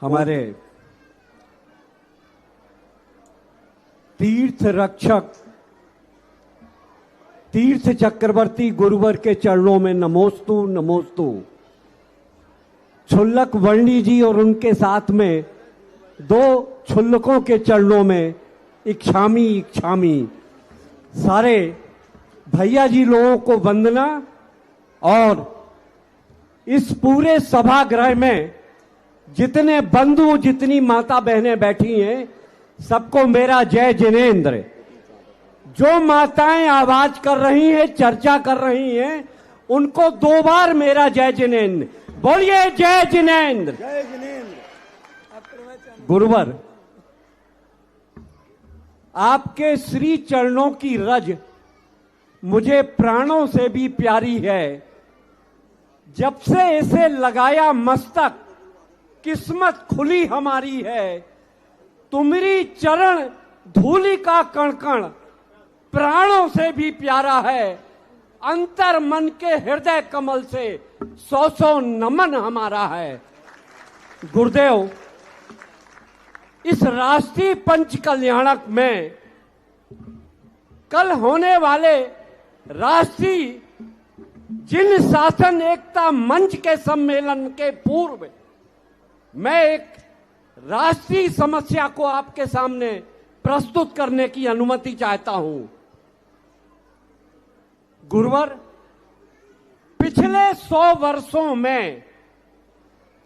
हमारे तीर्थ रक्षक तीर्थ चक्रवर्ती गुरुवर के चरणों में नमोस्तु नमोस्तु। क्षुल्लक वर्णी जी और उनके साथ में दो क्षुल्लकों के चरणों में इच्छामी इच्छामी। सारे भैया जी लोगों को वंदना और इस पूरे सभागृह में जितने बंधु जितनी माता बहनें बैठी हैं सबको मेरा जय जिनेंद्र। जो माताएं आवाज कर रही हैं चर्चा कर रही हैं उनको दो बार मेरा जय जिनेंद्र। बोलिए जय जिनेंद्र। जय जिनेंद्र। गुरुवर, आपके श्री चरणों की रज मुझे प्राणों से भी प्यारी है। जब से इसे लगाया मस्तक किस्मत खुली हमारी है। तुम्हारी चरण धूलि का कणकण प्राणों से भी प्यारा है। अंतर मन के हृदय कमल से सौ सौ नमन हमारा है। गुरुदेव, इस राष्ट्रीय पंच कल्याणक में कल होने वाले राष्ट्रीय जिन शासन एकता मंच के सम्मेलन के पूर्व मैं एक राष्ट्रीय समस्या को आपके सामने प्रस्तुत करने की अनुमति चाहता हूं। गुरुवर, पिछले 100 वर्षों में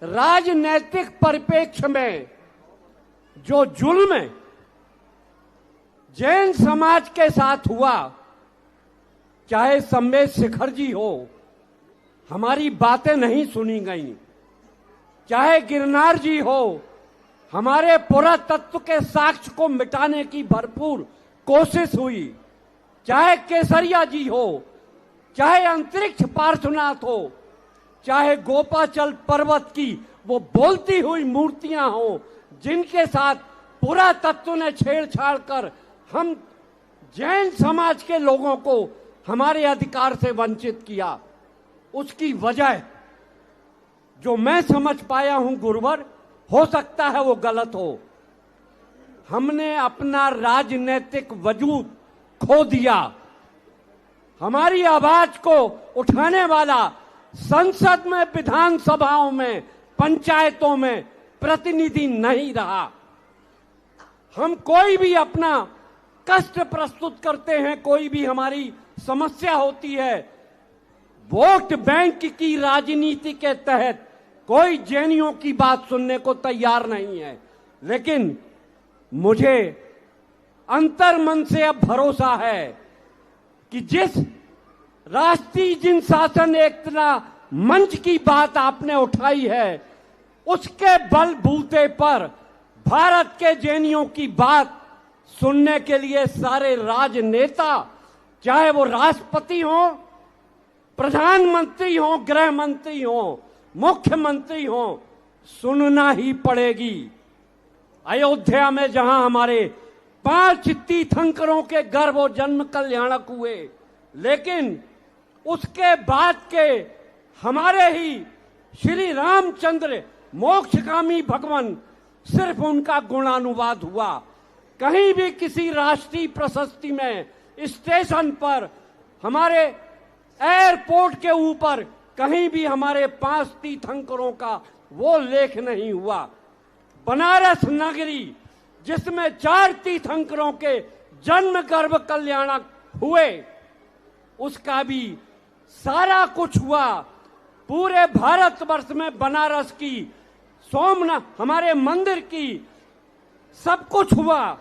राजनैतिक परिप्रेक्ष्य में जो जुल्म जैन समाज के साथ हुआ, चाहे सम्मेद शिखर जी हो, हमारी बातें नहीं सुनी गई, चाहे गिरनार जी हो, हमारे पुरातत्व के साक्ष्य को मिटाने की भरपूर कोशिश हुई, चाहे केसरिया जी हो, चाहे अंतरिक्ष पार्श्वनाथ हो, चाहे गोपाचल पर्वत की वो बोलती हुई मूर्तियां हो जिनके साथ पुरातत्व ने छेड़छाड़ कर हम जैन समाज के लोगों को हमारे अधिकार से वंचित किया। उसकी वजह जो मैं समझ पाया हूं गुरुवर, हो सकता है वो गलत हो, हमने अपना राजनीतिक वजूद खो दिया। हमारी आवाज को उठाने वाला संसद में, विधानसभाओं में, पंचायतों में प्रतिनिधि नहीं रहा। हम कोई भी अपना कष्ट प्रस्तुत करते हैं, कोई भी हमारी समस्या होती है, वोट बैंक की राजनीति के तहत कोई जैनियों की बात सुनने को तैयार नहीं है। लेकिन मुझे अंतर्मन से अब भरोसा है कि जिस राष्ट्रीय जिन शासन एकता मंच की बात आपने उठाई है उसके बलबूते पर भारत के जैनियों की बात सुनने के लिए सारे राजनेता, चाहे वो राष्ट्रपति हो, प्रधानमंत्री हो, गृह मंत्री हो, मुख्यमंत्री हो, सुनना ही पड़ेगी। अयोध्या में जहां हमारे 5 तीर्थंकरों के गर्भ और जन्म कल्याणक हुए, लेकिन उसके बाद के हमारे ही श्री रामचंद्र मोक्षगामी भगवान सिर्फ उनका गुणानुवाद हुआ। कहीं भी किसी राष्ट्रीय प्रशस्ति में, स्टेशन पर, हमारे एयरपोर्ट के ऊपर कहीं भी हमारे 5 तीर्थंकरों का वो लेख नहीं हुआ। बनारस नगरी जिसमें 4 तीर्थंकरों के जन्म गर्भ कल्याणक हुए, उसका भी सारा कुछ हुआ। पूरे भारतवर्ष में बनारस की, सोमनाथ, हमारे मंदिर की सब कुछ हुआ,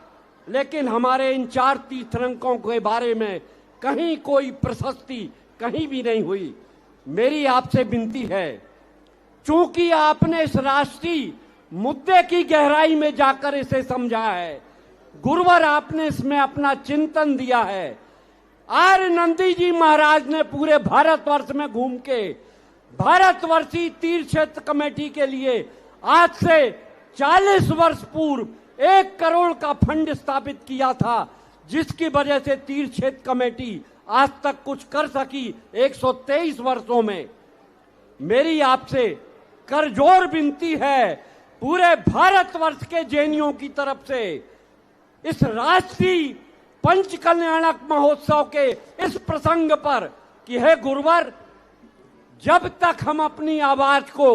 लेकिन हमारे इन 4 तीर्थंकरों के बारे में कहीं कोई प्रशस्ति कहीं भी नहीं हुई। मेरी आपसे विनती है, चूंकि आपने इस राष्ट्रीय मुद्दे की गहराई में जाकर इसे समझा है, गुरुवर आपने इसमें अपना चिंतन दिया है। आर्य नंदी जी महाराज ने पूरे भारतवर्ष में घूम के भारतवर्षीय तीर्थ क्षेत्र कमेटी के लिए आज से 40 वर्ष पूर्व 1 करोड़ का फंड स्थापित किया था, जिसकी वजह से तीर्थ क्षेत्र कमेटी आज तक कुछ कर सकी 123 वर्षों में। मेरी आपसे करजोर विनती है पूरे भारतवर्ष के जैनियों की तरफ से इस राष्ट्रीय पंच कल्याणक महोत्सव के इस प्रसंग पर कि हे गुरुवर, जब तक हम अपनी आवाज को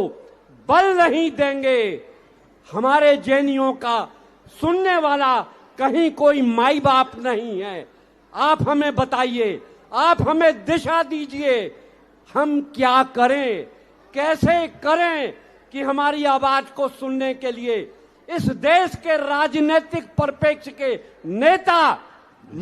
बल नहीं देंगे, हमारे जैनियों का सुनने वाला कहीं कोई माई बाप नहीं है। आप हमें बताइए, आप हमें दिशा दीजिए, हम क्या करें, कैसे करें कि हमारी आवाज को सुनने के लिए इस देश के राजनीतिक परिप्रेक्ष्य के नेता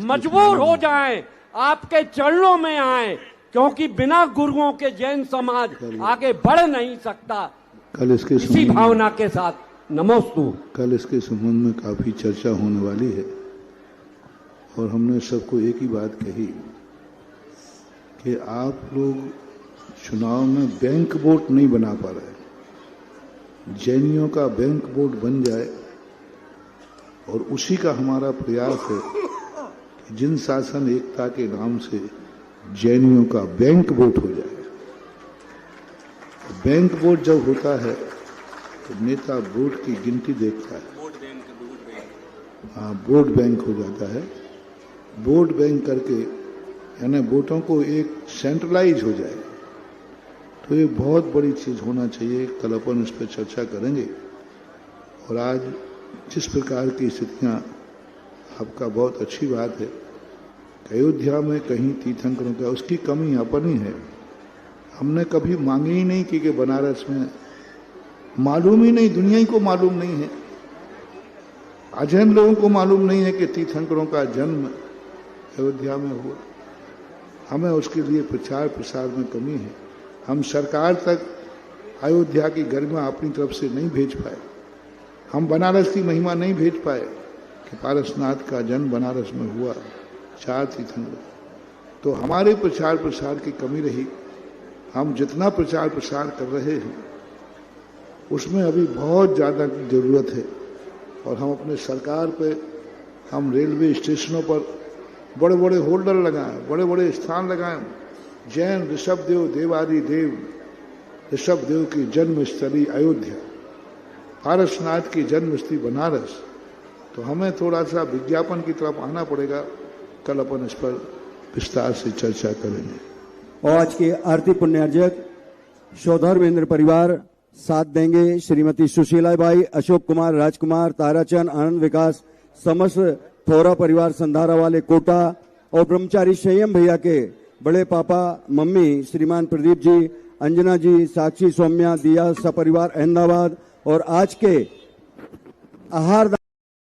मजबूर हो जाएं, आपके चरणों में आएं, क्योंकि बिना गुरुओं के जैन समाज आगे बढ़ नहीं सकता। कल इसके इसी भावना के साथ नमोस्तु। कल इसके संबंध में काफी चर्चा होने वाली है और हमने सबको एक ही बात कही कि आप लोग चुनाव में बैंक वोट नहीं बना पा रहे। जैनियों का बैंक वोट बन जाए और उसी का हमारा प्रयास है कि जिन शासन एकता के नाम से जैनियों का बैंक वोट हो जाए। बैंक वोट जब होता है तो नेता वोट की गिनती देखता है, हाँ वोट बैंक हो जाता है। वोट बैंक करके यानी वोटों को एक सेंट्रलाइज हो जाए, तो ये बहुत बड़ी चीज होना चाहिए। कल अपन इस पर चर्चा करेंगे। और आज जिस प्रकार की स्थितियां, आपका बहुत अच्छी बात है, अयोध्या में कहीं तीर्थंकरों का उसकी कमी अपनी है। हमने कभी मांगी ही नहीं कि बनारस में, मालूम ही नहीं, दुनिया ही को मालूम नहीं है, अजैन लोगों को मालूम नहीं है कि तीर्थंकरों का जन्म अयोध्या में हुआ। हमें उसके लिए प्रचार प्रसार में कमी है। हम सरकार तक अयोध्या की गरिमा अपनी तरफ से नहीं भेज पाए। हम बनारस की महिमा नहीं भेज पाए कि पारसनाथ का जन्म बनारस में हुआ, 4 तीर्थंकर। तो हमारे प्रचार प्रसार की कमी रही। हम जितना प्रचार प्रसार कर रहे हैं उसमें अभी बहुत ज़्यादा जरूरत है। और हम अपने सरकार पे, हम रेलवे स्टेशनों पर बड़े बड़े होल्डर लगाएं, बड़े बड़े स्थान लगाएं। जैन ऋषभ देव देवादि देव ऋषभ देव की जन्मस्थली अयोध्या, पारसनाथ की जन्मस्थली बनारस। तो हमें थोड़ा सा विज्ञापन की तरफ आना पड़ेगा। कल अपन इस पर विस्तार से चर्चा करेंगे। और आज के आरती पुण्यार्जक शोधर्मेंद्र परिवार साथ देंगे। श्रीमती सुशीलाबाई, अशोक कुमार, राजकुमार, ताराचंद, आनंद विकास, समस्त थोरा परिवार संधारा वाले कोटा और ब्रह्मचारी संयम भैया के बड़े पापा मम्मी श्रीमान प्रदीप जी, अंजना जी, साक्षी, सौम्या, दिया सपरिवार अहमदाबाद। और आज के आहार